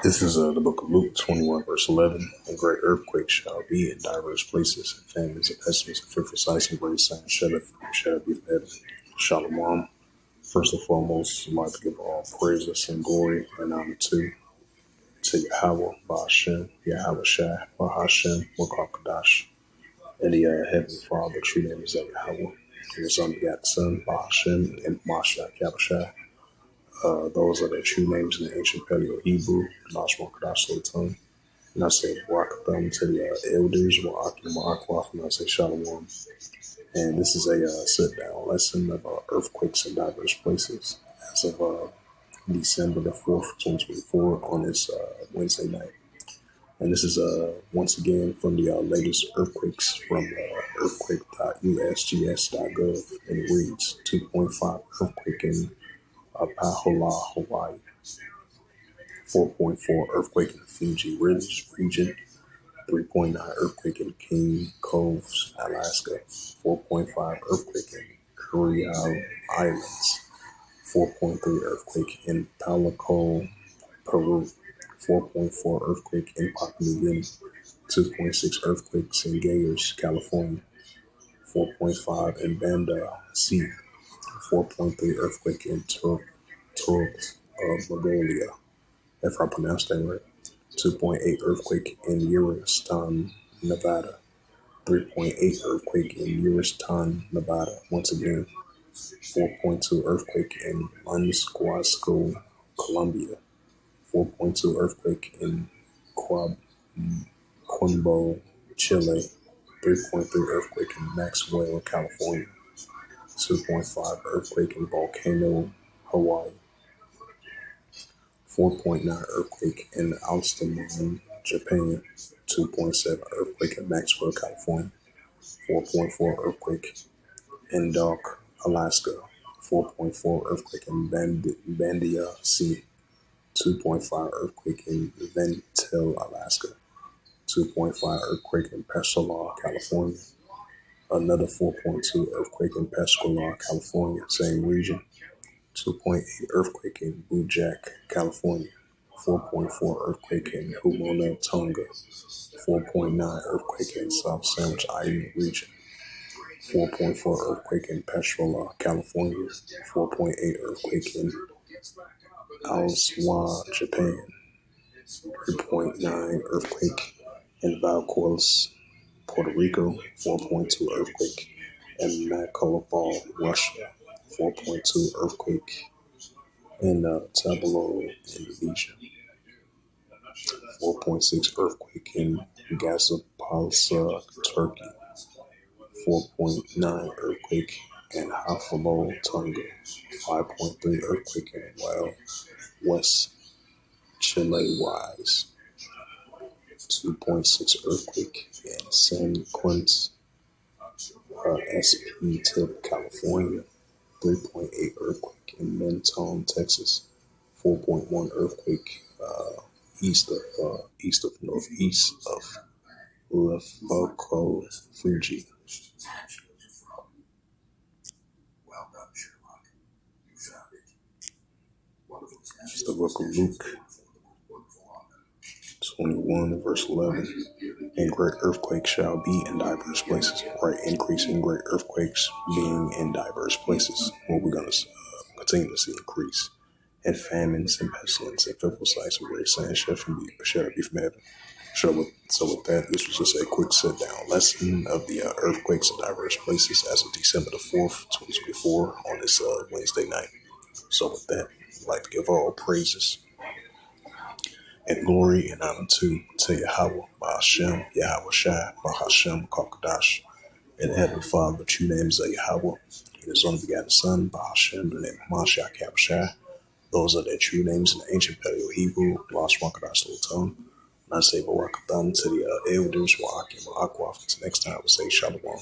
This is the book of Luke 21, verse 11. And great earthquakes shall be in diverse places, and famines and pestilence, and fearful sights and great signs shall be from heaven. Shalom. First and foremost, I'd like to give all praises and glory and honor to Yahweh, Ba'ashem, Yahweh Shai, Ba'ashem, Wakakadash, and the Heavenly Father. True name is Yahweh, and His unbegotten Son, Ba'ashem, and Mashiach Yahushua. Those are the true names in the ancient Paleo Hebrew, Nashma Kadash tongue. And I say Barakatham to the elders, Wa'akim Wa'akwaf, and I say Shalom. And this is a sit-down lesson of earthquakes in diverse places as of December the 4th, 2024 on this Wednesday night. And this is once again from the latest earthquakes from earthquake.usgs.gov, and it reads 2.5 earthquake in Pahola, Hawaii, 4.4 earthquake in the Fiji region, 3.9 earthquake in King Cove, Alaska, 4.5 earthquake in Kuriau Islands, 4.3 earthquake in Palaco, Peru, 4.4 earthquake in Papua New Guinea, 2.6 earthquakes in Gayers, California, 4.5 in Banda Sea, 4.3 earthquake in Turks of Mongolia, if I pronounced that right, 2.8 earthquake in Uristan, Nevada, 3.8 earthquake in Uristan, Nevada, once again, 4.2 earthquake in Unsquasco, Colombia, 4.2 earthquake in Quimbo, Chile, 3.3 earthquake in Maxwell, California, 2.5 earthquake in Volcano, Hawaii, 4.9 earthquake in Alstomon, Japan, 2.7 earthquake in Maxwell, California, 4.4 earthquake in Dock, Alaska, 4.4 earthquake in Bandia Sea, 2.5 earthquake in Ventil, Alaska, 2.5 earthquake in Pascagoula, California, another 4.2 earthquake in Pascagoula, California, same region, 2.8 earthquake in Bujak, California, 4.4 earthquake in Humona, Tonga, 4.9 earthquake in South Sandwich Island region, 4.4 earthquake in Pascagoula, California, 4.8 earthquake in Aoswa, Japan, 3.9 earthquake in Valcolis, Puerto Rico, 4.2 earthquake in Makalapal, Russia, 4.2 earthquake in Tabalo, Indonesia, 4.6 earthquake in Gazapalsa, Turkey, 4.9 earthquake in Hafalo, Tonga, 5.3 earthquake in Wild West, Chile Wise, 2.6 earthquake in San Quentin, SP Tip, California, 3.8 earthquake in Mentone, Texas, 4.1 earthquake east of northeast of Lefoco, Fuji. It's the book of Luke 21, verse 11. And great earthquakes shall be in diverse places. Right, increasing great earthquakes being in diverse places. What we're going to continue to see increase. And famines and pestilence and fearful sights and great signs shall be from heaven. So with that, this was just a quick sit-down lesson of the earthquakes in diverse places as of December the 4th, 2024 on this Wednesday night. So with that, I'd like to give all praises and glory and honor to Yahweh, Ba'ashem, Yahweh Shai, Ba'ashem, Kakadash, and the Heavenly Father. The true names of Yahweh, and His unbegotten Son, Ba'ashem, the name of Mashiach Yahushua. Those are their true names in the ancient Paleo Hebrew, Lost Kadash tongue. And I say Barakatham to the elders, Wa'akim Wa'akwaf. Until next time, I will say Shalom.